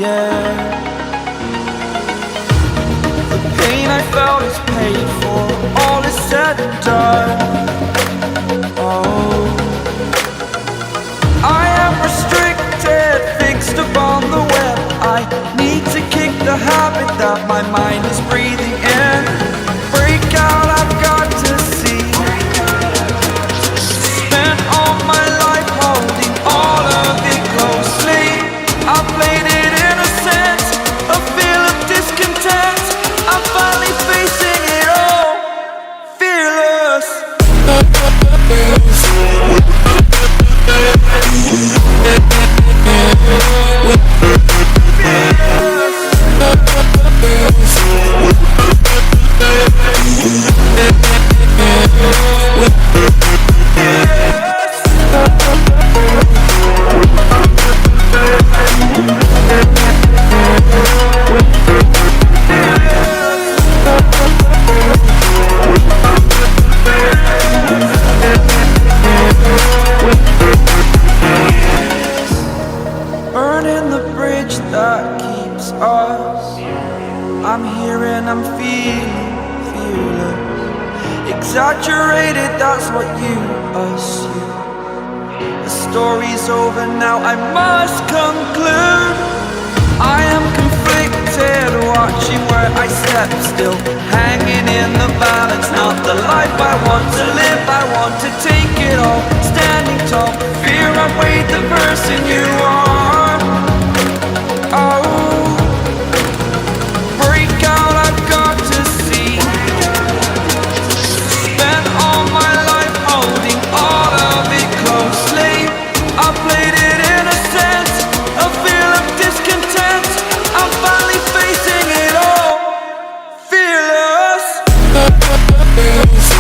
air. The pain I felt is paid for, all is said and done. Oh, I am restricted, fixed upon the web. I need to kick the habit that my mind is breathing in. Break out, I've got to see. Spent all my life holding all of it closely. I played it innocent, a feel of discontent. I'm finally facing it all, fearless. Burning the bridge that keeps us. I'm here and I'm feeling fearless. Exaggerated, that's what you assume. The story's over now, I must conclude. I am conflicted, watching where I step still, hanging in the balance. Not the life I want to live, I want to take it all. Standing tall, fear I weighed the person you are. Oh, break out, I've got to see. Spent all my life holding all of it closely. I played it innocent, a feel of discontent. I'm finally facing it all, fearless. Fearless.